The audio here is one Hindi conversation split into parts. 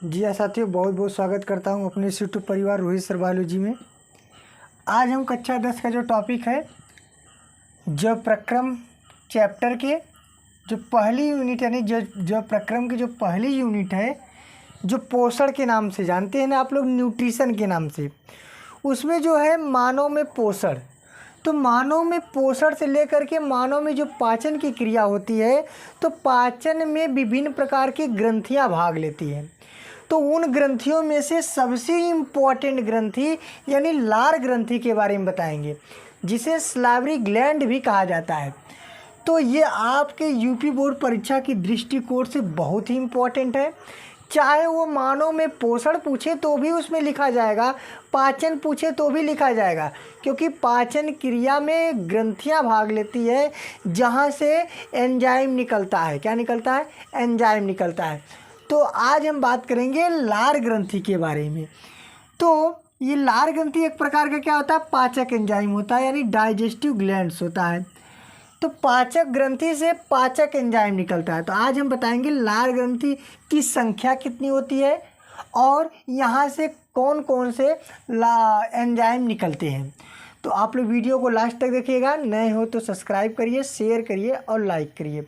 जी हाँ साथियों, बहुत बहुत स्वागत करता हूँ अपने इस यूट्यूब परिवार रोहित सर बायोलॉजी में। आज हम कक्षा 10 का जो टॉपिक है जैव प्रक्रम चैप्टर के जो पहली यूनिट यानी जैव प्रक्रम की जो पहली यूनिट है जो पोषण के नाम से जानते हैं ना आप लोग, न्यूट्रिशन के नाम से, उसमें जो है मानव में पोषण। तो मानव में पोषण से लेकर के मानव में जो पाचन की क्रिया होती है, तो पाचन में विभिन्न प्रकार की ग्रंथियाँ भाग लेती हैं। तो उन ग्रंथियों में से सबसे इम्पोर्टेंट ग्रंथि यानी लार ग्रंथि के बारे में बताएंगे, जिसे सलाइवरी ग्लैंड भी कहा जाता है। तो ये आपके यूपी बोर्ड परीक्षा की दृष्टिकोण से बहुत ही इम्पोर्टेंट है। चाहे वो मानव में पोषण पूछे तो भी उसमें लिखा जाएगा, पाचन पूछे तो भी लिखा जाएगा, क्योंकि पाचन क्रिया में ग्रंथियां भाग लेती है जहां से एंजाइम निकलता है। क्या निकलता है? एंजाइम निकलता है। तो आज हम बात करेंगे लार ग्रंथि के बारे में। तो ये लार ग्रंथि एक प्रकार का क्या होता है? पाचक एंजाइम होता है, यानी डाइजेस्टिव ग्लैंड्स होता है। तो पाचक ग्रंथि से पाचक एंजाइम निकलता है। तो आज हम बताएंगे लार ग्रंथि की संख्या कितनी होती है और यहाँ से कौन कौन से एंजाइम निकलते हैं। तो आप लोग वीडियो को लास्ट तक देखिएगा। नए हो तो सब्सक्राइब करिए, शेयर करिए और लाइक करिए।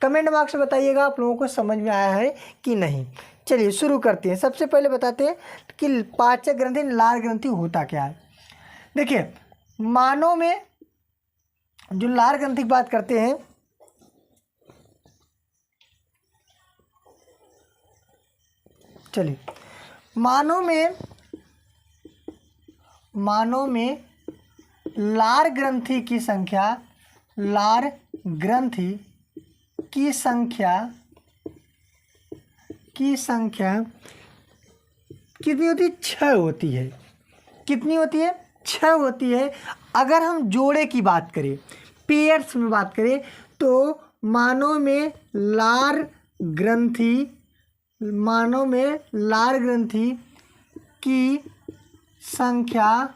कमेंट बॉक्स में बताइएगा आप लोगों को समझ में आया है कि नहीं। चलिए शुरू करते हैं। सबसे पहले बताते हैं कि पाचक ग्रंथि लार ग्रंथि होता क्या है। देखिए, मानव में जो लार ग्रंथि की बात करते हैं, चलिए मानव में लार ग्रंथि की संख्या, लार ग्रंथि की संख्या कितनी होती है? 6 होती है। कितनी होती है? 6 होती है। अगर हम जोड़े की बात करें, पेयर्स में बात करें, तो मानव में लार ग्रंथि की संख्या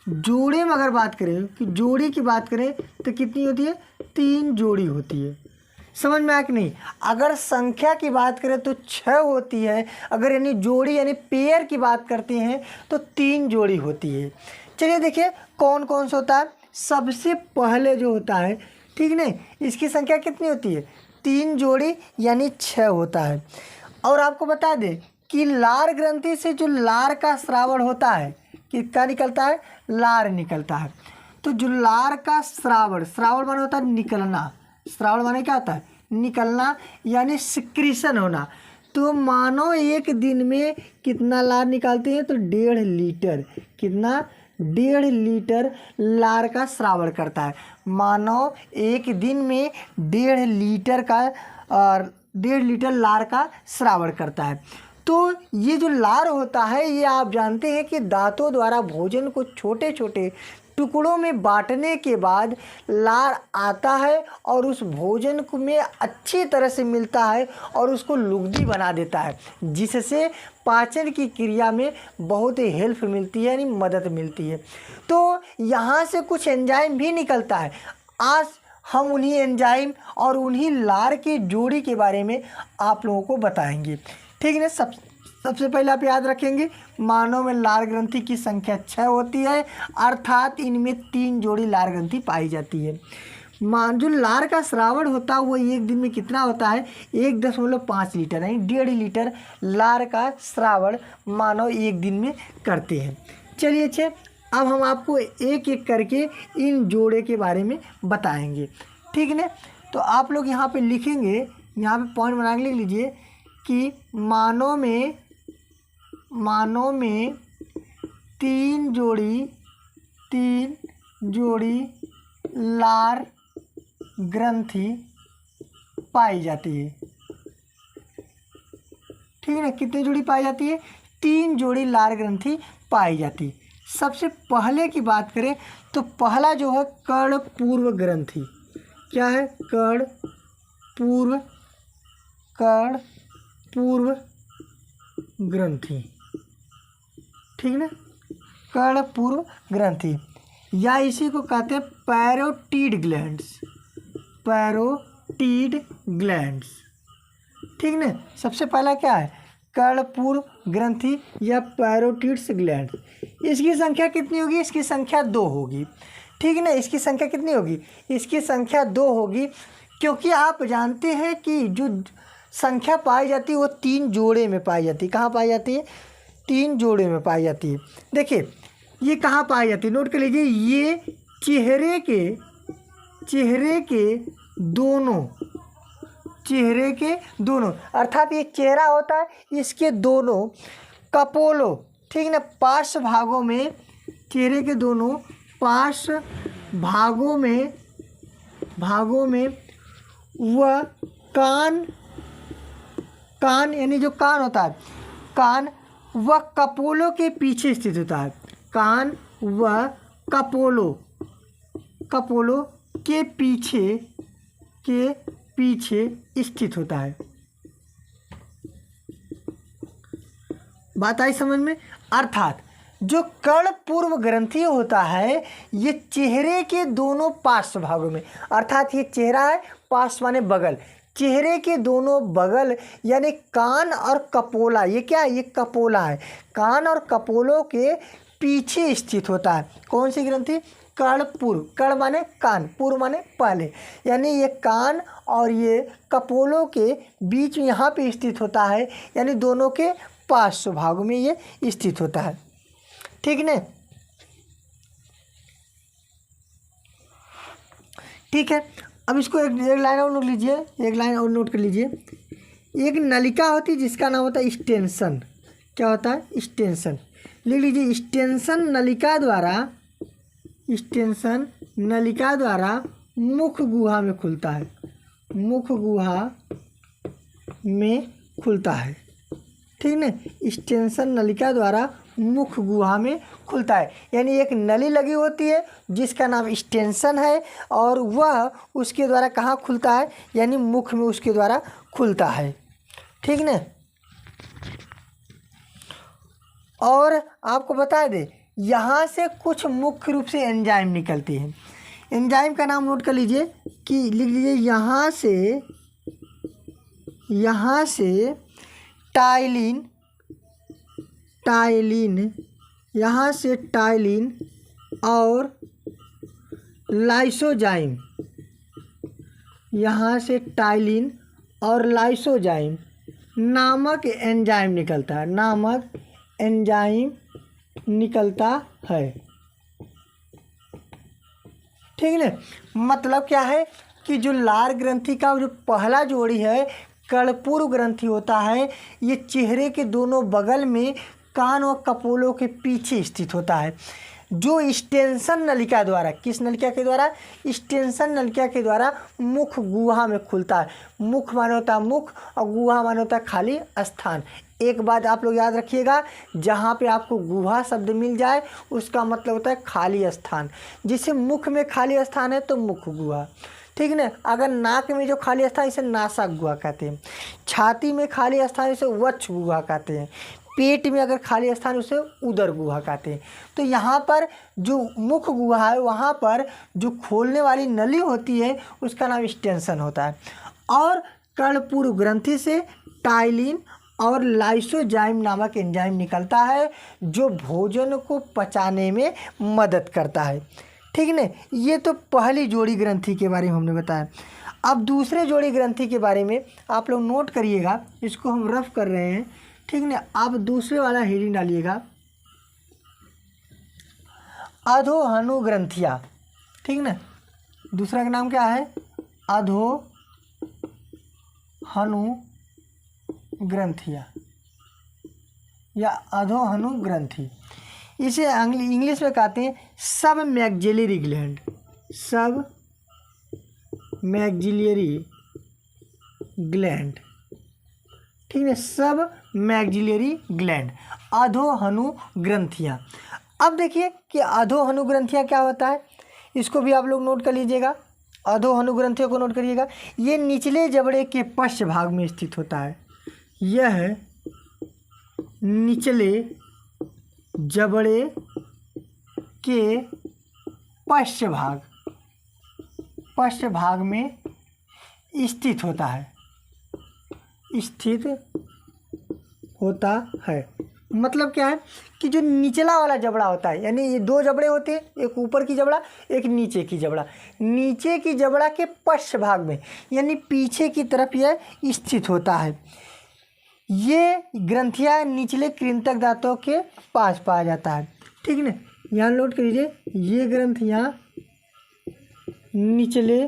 जोड़े में अगर बात करें कि जोड़ी की बात करें तो कितनी होती है? 3 जोड़ी होती है। समझ में आया कि नहीं? अगर संख्या की बात करें तो 6 होती है, अगर यानी जोड़ी यानी पेयर की बात करते हैं तो 3 जोड़ी होती है। चलिए देखिए कौन कौन सा होता है। सबसे पहले जो होता है, ठीक नहीं, इसकी संख्या कितनी होती है? 3 जोड़ी यानी 6 होता है। और आपको बता दें कि लार ग्रंथि से जो लार का स्रावण होता है, कितना निकलता है? लार निकलता है। तो जो लार का श्रावण माने होता है निकलना। श्रावण माने क्या होता है? निकलना यानी सिक्रीशन होना। तो मानो एक दिन में कितना लार निकालते हैं? तो 1.5 लीटर। कितना? 1.5 लीटर लार का श्रावण करता है। मानो एक दिन में 1.5 लीटर का 1.5 लीटर लार का श्रावण करता है। तो ये जो लार होता है, ये आप जानते हैं कि दांतों द्वारा भोजन को छोटे छोटे टुकड़ों में बांटने के बाद लार आता है और उस भोजन को में अच्छी तरह से मिलता है और उसको लुगदी बना देता है, जिससे पाचन की क्रिया में बहुत ही हेल्प मिलती है, यानी मदद मिलती है। तो यहाँ से कुछ एंजाइम भी निकलता है। आज हम उन्हीं एंजाइम और उन्हीं लार की जोड़ी के बारे में आप लोगों को बताएंगे, ठीक है ना। सबसे पहले आप याद रखेंगे, मानव में लार ग्रंथि की संख्या 6 होती है, अर्थात इनमें 3 जोड़ी लार ग्रंथि पाई जाती है। जो लार का श्रावण होता है वो एक दिन में कितना होता है? 1.5 लीटर यानी 1.5 लीटर लार का श्रावण मानव एक दिन में करते हैं। चलिए अच्छे, अब हम आपको एक एक करके इन जोड़े के बारे में बताएंगे, ठीक है ना। तो आप लोग यहाँ पे लिखेंगे, यहाँ पे पॉइंट बना के लिख लीजिए कि मानव में 3 जोड़ी लार ग्रंथि पाई जाती है, ठीक है ना। कितनी जोड़ी पाई जाती है? 3 जोड़ी लार ग्रंथि पाई जाती है। सबसे पहले की बात करें तो पहला जो है कर्णपूर्व ग्रंथि। क्या है? कर्णपूर्व ग्रंथि, ठीक ना। कर्णपूर्व ग्रंथि या इसी को कहते हैं पैरोटीड ग्लैंड्स। ठीक ना। सबसे पहला क्या है, कर्णपूर्व ग्रंथि या पैरोटिड्स ग्लैंड। इसकी संख्या कितनी होगी, इसकी संख्या 2 होगी, ठीक है ना। इसकी संख्या कितनी होगी, इसकी संख्या 2 होगी, क्योंकि आप जानते हैं कि जो संख्या पाई जाती है वो 3 जोड़े में पाई जाती है। कहाँ पाई जाती है, 3 जोड़े में पाई जाती है। देखिए ये कहाँ पाई जाती है, नोट कर लीजिए। ये चेहरे के दोनों अर्थात ये चेहरा होता है, इसके दोनों कपोलों, ठीक ना, पार्श्व भागों में, चेहरे के दोनों पार्श्व भागों में वह कान यानी जो कान होता है, कान वह कपोलों के पीछे स्थित होता है। कान वह कपोलों के पीछे स्थित होता है। बात आई समझ में। अर्थात जो कर्णपूर्व ग्रंथि होता है ये चेहरे के दोनों पार्श्व भागों में, अर्थात ये चेहरा है, पार्श्व माने बगल, चेहरे के दोनों बगल यानी कान और कपोला, ये क्या है, ये कपोला है, कान और कपोलों के पीछे स्थित होता है। कौन सी ग्रंथि, कर्णपूर्व, कर्ण माने कान, पूर्व माने पहले, यानी ये कान और ये कपोलों के बीच में यहाँ पे स्थित होता है, यानी दोनों के पार्श्व भागों में ये स्थित होता है, ठीक है। ठीक है, अब इसको एक लाइन और नोट लीजिए, एक लाइन और नोट कर लीजिए। एक नलिका होती है जिसका नाम होता है स्टेंसन। क्या होता है, स्टेंसन, लिख लीजिए। स्टेंसन नलिका द्वारा मुख गुहा में खुलता है, मुख गुहा में खुलता है, ठीक ना। स्टेंसन नलिका द्वारा मुख गुहा में खुलता है, यानी एक नली लगी होती है जिसका नाम स्टेंसन है और वह उसके द्वारा कहाँ खुलता है, यानी मुख में उसके द्वारा खुलता है, ठीक ना। और आपको बता दें यहाँ से कुछ मुख्य रूप से एंजाइम निकलती हैं। एंजाइम का नाम नोट कर लीजिए कि लिख लीजिए यहाँ से टाइलिन, यहाँ से टाइलिन और लाइसोजाइम, यहाँ से टाइलिन और लाइसोजाइम नामक एंजाइम निकलता है, ठीक है। मतलब क्या है कि जो लार ग्रंथि का जो पहला जोड़ी है कर्णपूर्व ग्रंथि होता है, ये चेहरे के दोनों बगल में कान और कपोलों के पीछे स्थित होता है, जो स्टेंसन नलिका द्वारा, किस नलिका के द्वारा, स्टेंसन नलिका के द्वारा मुख गुहा में खुलता है। मुख माने होता है मुख और गुहा माने होता है खाली स्थान। एक बात आप लोग याद रखिएगा, जहाँ पे आपको गुहा शब्द मिल जाए उसका मतलब होता है खाली स्थान। जिसे मुख में खाली स्थान है तो मुख गुहा, ठीक है ना। अगर नाक में जो खाली स्थान इसे नासा गुहा कहते हैं, छाती में खाली स्थान इसे वक्ष गुहा कहते हैं, पेट में अगर खाली स्थान उसे उदर गुहा कहते हैं। तो यहाँ पर जो मुख गुहा है वहाँ पर जो खोलने वाली नली होती है उसका नाम स्टेंसन होता है। और कर्णपूर्व ग्रंथि से टाइलिन और लाइसोजाइम नामक एंजाइम निकलता है जो भोजन को पचाने में मदद करता है, ठीक है ना। ये तो पहली जोड़ी ग्रंथि के बारे में हमने बताया। अब दूसरे जोड़ी ग्रंथि के बारे में आप लोग नोट करिएगा, इसको हम रफ कर रहे हैं, ठीक है ना। आप दूसरे वाला हेडिंग डालिएगा, अधोहनु ग्रंथिया, ठीक ना। दूसरा का नाम क्या है, अधोहनु ग्रंथिया या अधोहनु ग्रंथि। इसे इंग्लिश में कहते हैं सब मैक्सिलरी ग्लैंड, सब मैक्सिलरी ग्लैंड, ठीक है, सब मैक्सिलरी ग्लैंड, अधोहनु ग्रंथियाँ। अब देखिए कि अधोहनु ग्रंथियाँ क्या होता है, इसको भी आप लोग नोट कर लीजिएगा। अधोहनु ग्रंथियों को नोट करिएगा। ये निचले जबड़े के पश्च भाग में स्थित होता है, यह निचले जबड़े के पश्च भाग में स्थित होता है, स्थित होता है। मतलब क्या है कि जो निचला वाला जबड़ा होता है, यानी ये दो जबड़े होते हैं, एक ऊपर की जबड़ा एक नीचे की जबड़ा, नीचे की जबड़ा के पश्च भाग में यानी पीछे की तरफ यह स्थित होता है। ये ग्रंथियां निचले कृंतक दांतों के पास पाया जाता है। ठीक है ना, यहाँ नोट करिए, ये ग्रंथियां निचले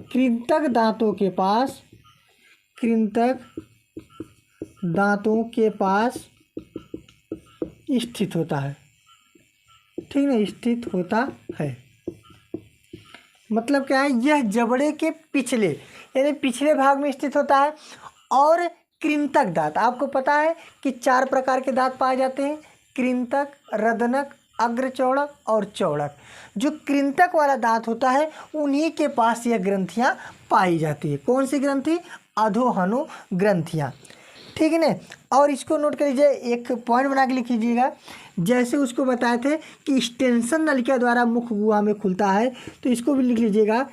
कृंतक दांतों के पास, कृंतक दांतों के पास स्थित होता है। ठीक है, स्थित होता है। मतलब क्या है, यह जबड़े के पिछले यानी पिछले भाग में स्थित होता है। और कृंतक दांत, आपको पता है कि 4 प्रकार के दांत पाए जाते हैं, कृंतक, रदनक, अग्रचौड़क और चौड़क। जो कृंतक वाला दांत होता है उन्हीं के पास यह ग्रंथियां पाई जाती है। कौन सी ग्रंथि? अधोहनु ग्रंथियां। ठीक है ना। और इसको नोट कर लीजिए, एक पॉइंट बना के लिख लीजिएगा। जैसे उसको बताए थे कि स्टेंसन नलिका द्वारा मुख गुहा में खुलता है, तो इसको भी लिख लीजिएगा।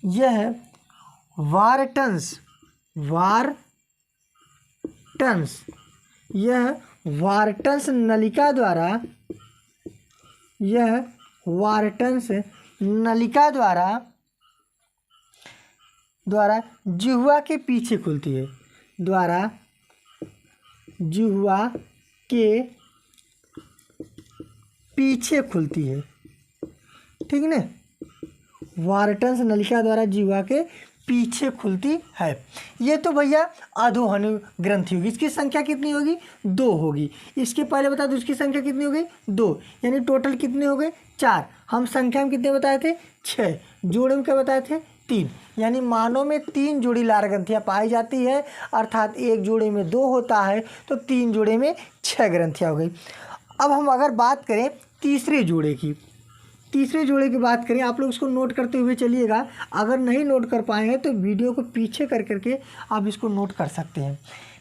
यह वार्टन्स यह वार्टन्स नलिका द्वारा जिह्वा के पीछे खुलती है, जिह्वा के पीछे खुलती है। ठीक है ना, वार्टन्स नलिका द्वारा जिह्वा के पीछे खुलती है। ये तो भैया अधोहनु ग्रंथि होगी। इसकी संख्या कितनी होगी? 2 होगी। इसके पहले बता दो इसकी संख्या कितनी हो गई? 2, यानी टोटल कितने हो गए? 4। हम संख्या में कितने बताए थे? 6। जोड़े में क्या बताए थे? 3। यानी मानव में 3 जोड़ी लार ग्रंथियाँ पाई जाती है, अर्थात एक जोड़े में 2 होता है तो 3 जोड़े में 6 ग्रंथियाँ हो गई। अब हम अगर बात करें तीसरे जोड़े की बात करें, आप लोग इसको नोट करते हुए चलिएगा। अगर नहीं नोट कर पाए हैं तो वीडियो को पीछे कर करके आप इसको नोट कर सकते हैं।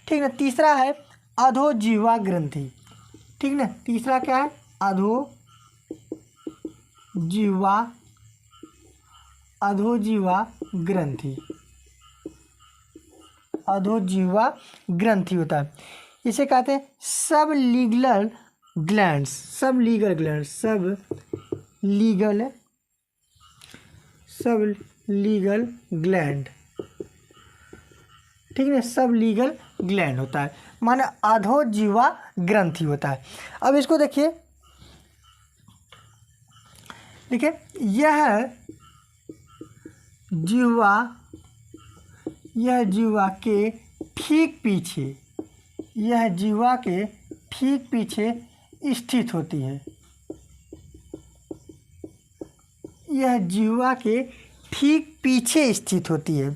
ठीक है ना। तीसरा है अधोजिह्वा ग्रंथि। ठीक ना, तीसरा क्या है? अधोजिह्वा ग्रंथि। अधोजिह्वा ग्रंथि होता है। इसे कहते हैं सब लीगल ग्लैंड। ठीक है, सब लीगल ग्लैंड होता है, माने अधोजिह्वा ग्रंथि होता है। अब इसको देखिए, यह जिह्वा के ठीक पीछे स्थित होती है। यह जिह्वा के ठीक पीछे स्थित होती है।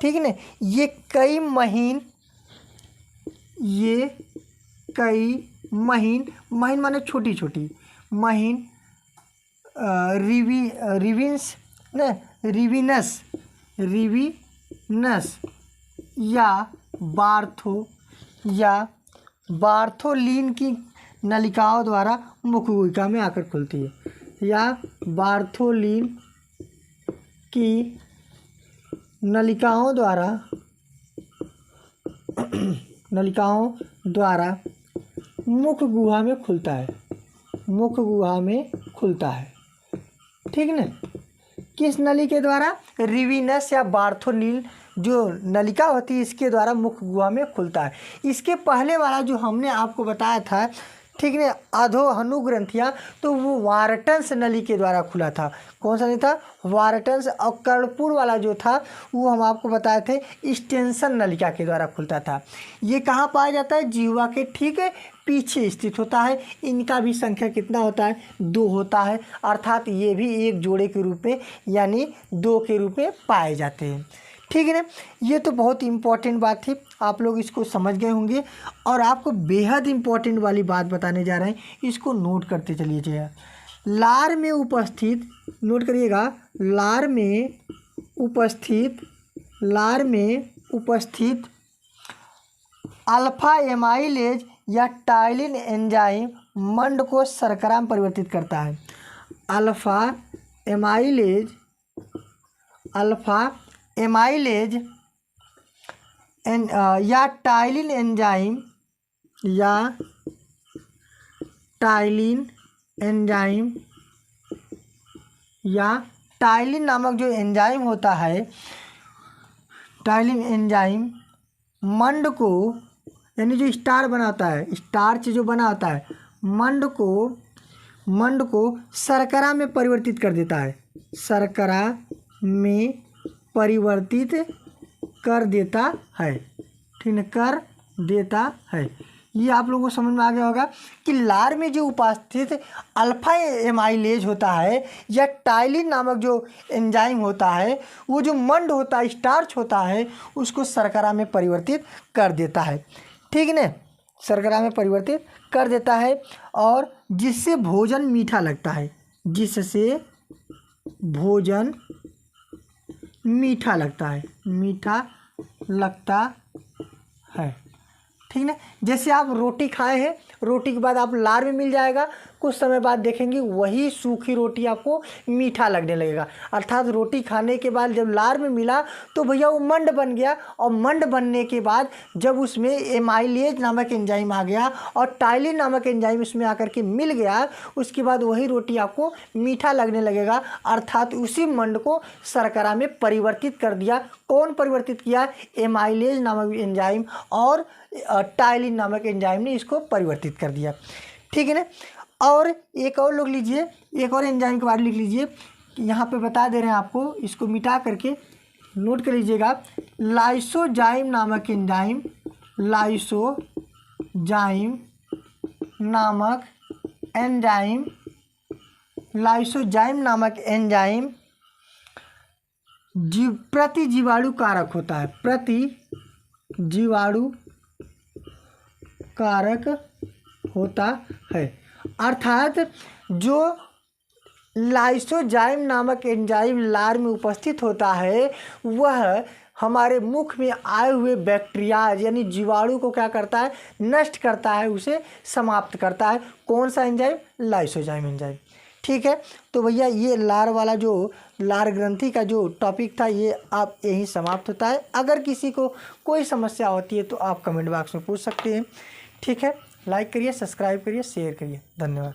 ठीक है ना। ये कई महीन माने छोटी छोटी, महीन रिविनस या बार्थोलीन की नलिकाओं द्वारा मुखगुहिका में आकर खुलती है, या बार्थोलीन की नलिकाओं द्वारा मुख गुहा में खुलता है। ठीक है ना। किस नली के द्वारा? रिविनस या बार्थोलीन जो नलिका होती है इसके द्वारा मुख गुहा में खुलता है। इसके पहले वाला जो हमने आपको बताया था, ठीक है, अधोहनु ग्रंथियाँ, तो वो वार्टन्स नली के द्वारा खुला था। कौन सा नहीं था? वार्टन्स। और कर्णपुर वाला जो था वो हम आपको बताए थे स्टेंसन नलिका के द्वारा खुलता था। ये कहाँ पाया जाता है? जिह्वा के ठीक पीछे स्थित होता है। इनका भी संख्या कितना होता है? 2 होता है, अर्थात ये भी एक जोड़े के रूप में यानी 2 के रूप में पाए जाते हैं। ठीक है ना। ये तो बहुत इम्पॉर्टेंट बात थी, आप लोग इसको समझ गए होंगे। और आपको बेहद इम्पॉर्टेंट वाली बात बताने जा रहे हैं, इसको नोट करते चलिए। लार में उपस्थित, नोट करिएगा, लार में उपस्थित अल्फा एमाइलेज या टाइलिन एंजाइम मंड को शर्करा में परिवर्तित करता है। अल्फा एमाइलेज अल्फा एमाइलेज या टाइलिन एंजाइम या टाइलिन नामक जो एंजाइम होता है, टाइलिन एंजाइम मंड को, यानी जो स्टार बनाता है, स्टार्च जो बनाता है, मंड को शर्करा में परिवर्तित कर देता है, शर्करा में परिवर्तित कर देता है, ठीक है, कर देता है। ये आप लोगों को समझ में आ गया होगा कि लार में जो उपस्थित अल्फा एमाइलेज होता है या टाइलिन नामक जो एंजाइम होता है, वो जो मंड होता है, स्टार्च होता है, उसको शर्करा में परिवर्तित कर देता है, ठीक है ना, शर्करा में परिवर्तित कर देता है, और जिससे भोजन मीठा लगता है, जिससे भोजन मीठा लगता है, ठीक ना। जैसे आप रोटी खाए हैं, रोटी के बाद आप लार में मिल जाएगा, कुछ समय बाद देखेंगे वही सूखी रोटी आपको मीठा लगने लगेगा, अर्थात रोटी खाने के बाद जब लार में मिला तो भैया वो मंड बन गया, और मंड बनने के बाद जब उसमें एमाइलेज नामक एंजाइम आ गया और टाइलिन नामक एंजाइम उसमें आकर के मिल गया, उसके बाद वही रोटी आपको मीठा लगने लगेगा, अर्थात उसी मंड को शर्करा में परिवर्तित कर दिया। कौन परिवर्तित किया? एमाइलेज नामक एंजाइम और टाइलिन नामक एंजाइम ने इसको परिवर्तित कर दिया, ठीक है ना। और एक और लोग लीजिए, एक और एंजाइम के बारे में लिख लीजिए, यहाँ पे बता दे रहे हैं आपको, इसको मिटा करके नोट कर लीजिएगा। लाइसोजाइम नामक एंजाइम, लाइसोजाइम नामक एंजाइम प्रतिजीवाणु कारक होता है, प्रतिजीवाणु कारक होता है, अर्थात जो लाइसोजाइम नामक एंजाइम लार में उपस्थित होता है, वह हमारे मुख में आए हुए बैक्टीरिया यानी जीवाणु को क्या करता है? नष्ट करता है, उसे समाप्त करता है। कौन सा एंजाइम? लाइसोजाइम एंजाइम, ठीक है। तो भैया ये लार वाला जो लार ग्रंथि का जो टॉपिक था, ये आप यहीं समाप्त होता है। अगर किसी को कोई समस्या होती है तो आप कमेंट बॉक्स में पूछ सकते हैं, ठीक है। लाइक करिए, सब्सक्राइब करिए, शेयर करिए, धन्यवाद।